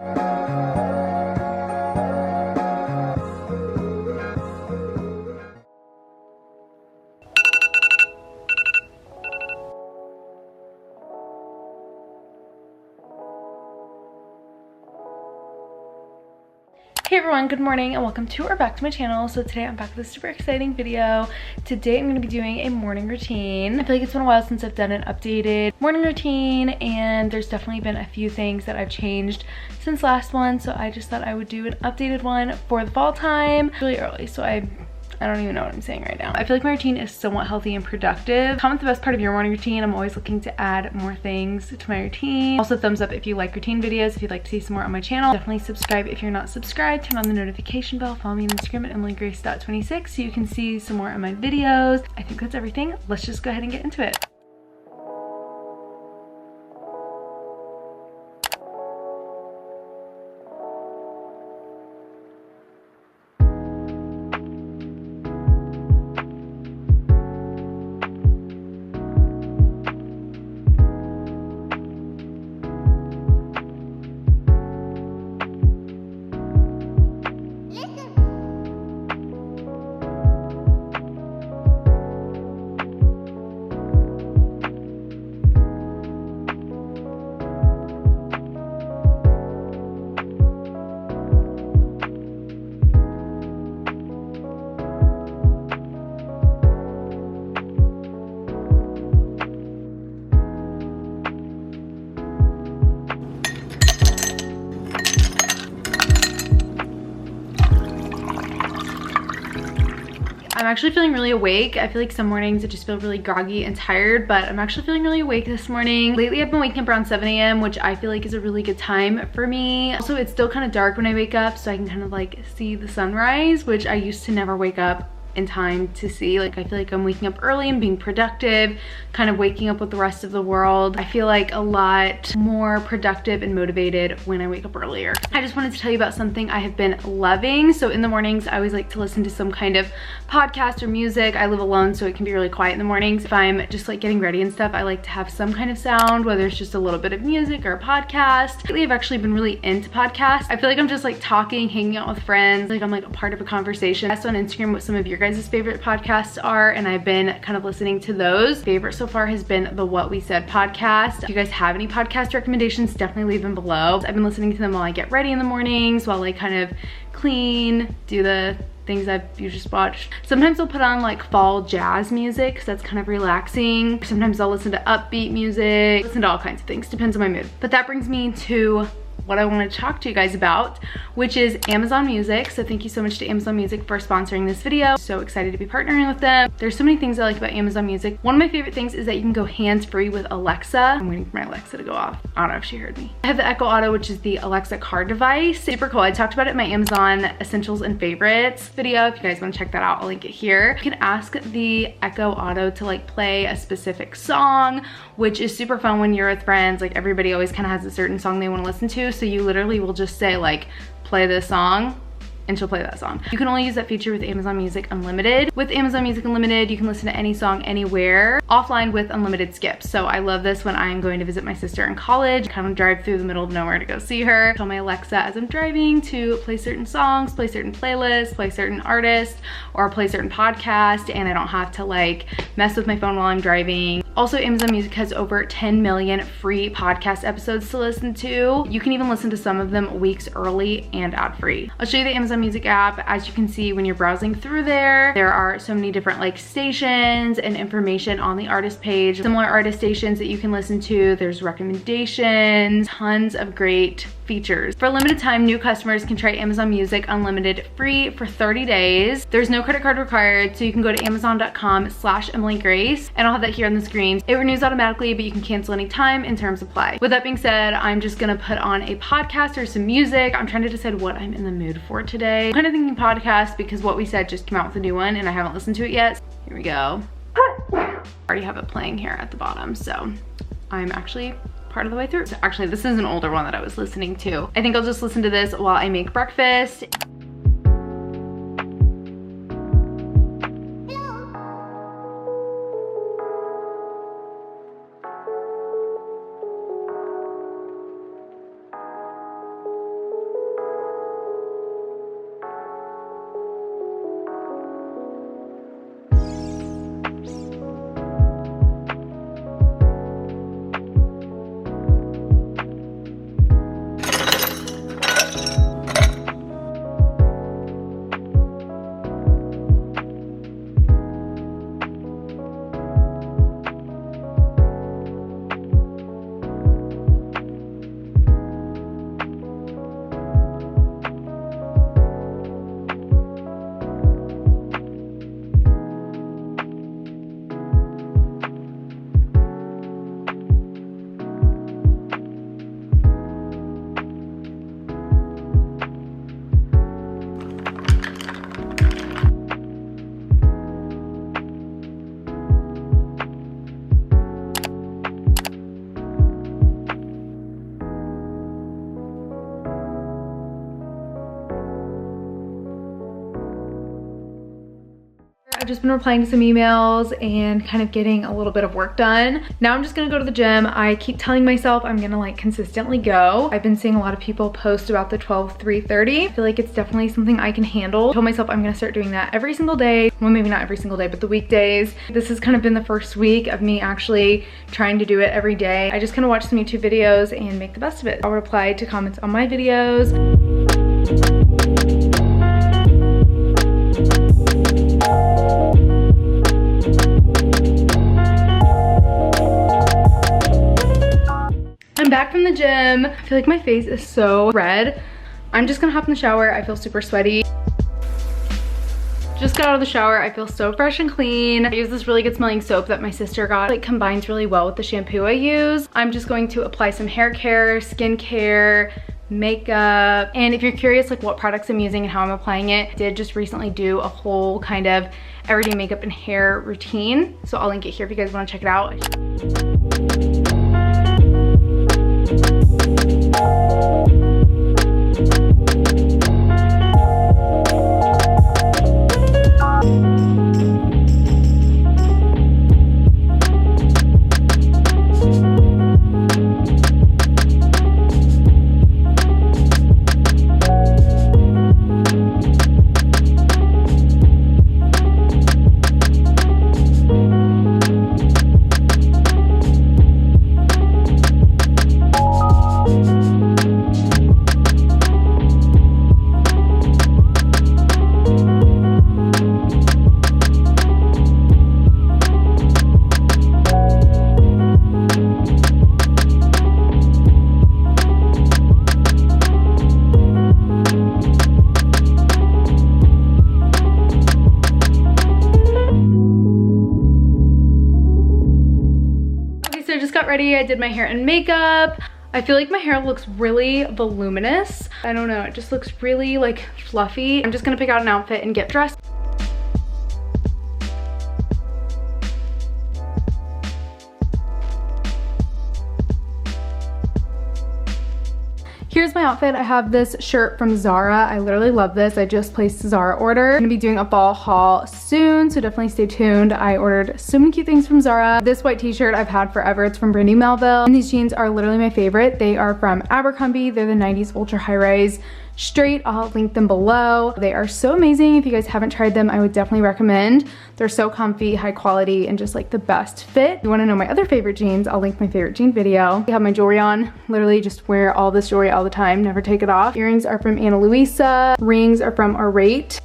Hey everyone, good morning and welcome to or back to my channel. So today I'm back with a super exciting video. Today I'm going to be doing a morning routine. I feel like it's been a while since I've done an updated morning routine, and there's definitely been a few things that I've changed since last one, so I just thought I would do an updated one for the fall time. It's really early, so I don't even know what I'm saying right now. I feel like my routine is somewhat healthy and productive. Comment the best part of your morning routine. I'm always looking to add more things to my routine. Also, thumbs up if you like routine videos, if you'd like to see some more on my channel. Definitely subscribe if you're not subscribed. Turn on the notification bell. Follow me on Instagram at emilygrace.26 so you can see some more of my videos. I think that's everything. Let's just go ahead and get into it. I'm actually feeling really awake. I feel like some mornings I just feel really groggy and tired, but I'm actually feeling really awake this morning. Lately I've been waking up around 7 a.m, which I feel like is a really good time for me. Also, it's still kind of dark when I wake up, so I can kind of like see the sunrise, which I used to never wake up in time to see. Like, I feel like I'm waking up early and being productive, kind of waking up with the rest of the world. I feel like a lot more productive and motivated when I wake up earlier. I just wanted to tell you about something I have been loving. So in the mornings, I always like to listen to some kind of podcast or music. I live alone, so it can be really quiet in the mornings. If I'm just like getting ready and stuff, I like to have some kind of sound, whether it's just a little bit of music or a podcast. Lately, I've actually been really into podcasts. I feel like I'm just like talking, hanging out with friends, like I'm like a part of a conversation. I asked on Instagram what some of your guys' favorite podcasts are, and I've been kind of listening to those. Favorite so far has been the What We Said podcast. If you guys have any podcast recommendations, definitely leave them below. I've been listening to them while I get ready in the mornings, while I kind of clean, do the things you just watched. Sometimes I'll put on like fall jazz music because that's kind of relaxing. Sometimes I'll listen to upbeat music, listen to all kinds of things, depends on my mood. But that brings me to what I want to talk to you guys about, which is Amazon Music. So thank you so much to Amazon Music for sponsoring this video. So excited to be partnering with them. There's so many things I like about Amazon Music. One of my favorite things is that you can go hands-free with Alexa. I'm waiting for my Alexa to go off. I don't know if she heard me. I have the Echo Auto, which is the Alexa car device. Super cool. I talked about it in my Amazon Essentials and Favorites video. If you guys want to check that out, I'll link it here. You can ask the Echo Auto to like play a specific song, which is super fun when you're with friends. Like, everybody always kind of has a certain song they want to listen to. So you literally will just say like, play this song, and she'll play that song. You can only use that feature with Amazon Music Unlimited. With Amazon Music Unlimited, you can listen to any song anywhere, offline with unlimited skips. So I love this when I am going to visit my sister in college, kind of drive through the middle of nowhere to go see her. Tell my Alexa as I'm driving to play certain songs, play certain playlists, play certain artists, or play certain podcasts, and I don't have to like mess with my phone while I'm driving. Also, Amazon Music has over 10 million free podcast episodes to listen to. You can even listen to some of them weeks early and ad-free. I'll show you the Amazon Music app. As you can see when you're browsing through there are so many different like stations and information on the artist page. Similar artist stations that you can listen to. There's recommendations, tons of great features. For a limited time, new customers can try Amazon Music Unlimited free for 30 days. There's no credit card required, so you can go to amazon.com/EmilyGrace, and I'll have that here on the screen. It renews automatically, but you can cancel anytime, and terms apply. With that being said, I'm just gonna put on a podcast or some music. I'm trying to decide what I'm in the mood for today. I'm kind of thinking podcast because What We Said just came out with a new one and I haven't listened to it yet. Here we go. I already have it playing here at the bottom, so I'm actually part of the way through. So actually, this is an older one that I was listening to. I think I'll just listen to this while I make breakfast. I've just been replying to some emails and kind of getting a little bit of work done. Now I'm just gonna go to the gym. I keep telling myself I'm gonna like consistently go. I've been seeing a lot of people post about the 12-3-30. I feel like it's definitely something I can handle. I told myself I'm gonna start doing that every single day. Well, maybe not every single day, but the weekdays. This has kind of been the first week of me actually trying to do it every day. I just kind of watch some YouTube videos and make the best of it. I'll reply to comments on my videos. I'm back from the gym. I feel like my face is so red. I'm just gonna hop in the shower. I feel super sweaty. Just got out of the shower. I feel so fresh and clean. I use this really good smelling soap that my sister got. It combines really well with the shampoo I use. I'm just going to apply some hair care, skin care, makeup. And if you're curious like what products I'm using and how I'm applying it, I did just recently do a whole kind of everyday makeup and hair routine. So I'll link it here if you guys want to check it out. Ready, I did my hair and makeup. I feel like my hair looks really voluminous. I don't know, it just looks really like fluffy. I'm just gonna pick out an outfit and get dressed. Here's my outfit. I have this shirt from Zara. I literally love this. I just placed a Zara order. I'm gonna be doing a fall haul soon, so definitely stay tuned. I ordered so many cute things from Zara. This white t-shirt I've had forever. It's from Brandy Melville. And these jeans are literally my favorite. They are from Abercrombie. They're the 90s ultra high rise straight. I'll link them below. They are so amazing. If you guys haven't tried them, I would definitely recommend. They're so comfy, high quality, and just like the best fit. If you wanna know my other favorite jeans, I'll link my favorite jean video. I have my jewelry on. Literally just wear all this jewelry all the time, never take it off. Earrings are from Ana Luisa. Rings are from Arate.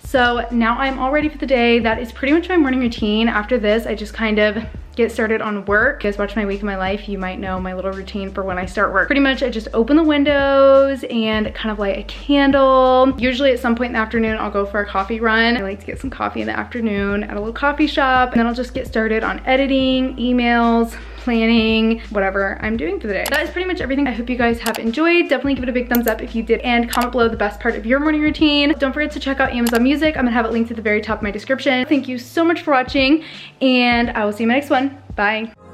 So now I'm all ready for the day. That is pretty much my morning routine. After this, I just kind of get started on work. If you guys watch my week of my life, you might know my little routine for when I start work. Pretty much I just open the windows and kind of light a candle. Usually at some point in the afternoon, I'll go for a coffee run. I like to get some coffee in the afternoon at a little coffee shop, and then I'll just get started on editing, emails, planning, whatever I'm doing for the day. That is pretty much everything. I hope you guys have enjoyed. Definitely give it a big thumbs up if you did, and comment below the best part of your morning routine. Don't forget to check out Amazon Music. I'm gonna have it linked at the very top of my description. Thank you so much for watching, and I will see you in my next one. Bye.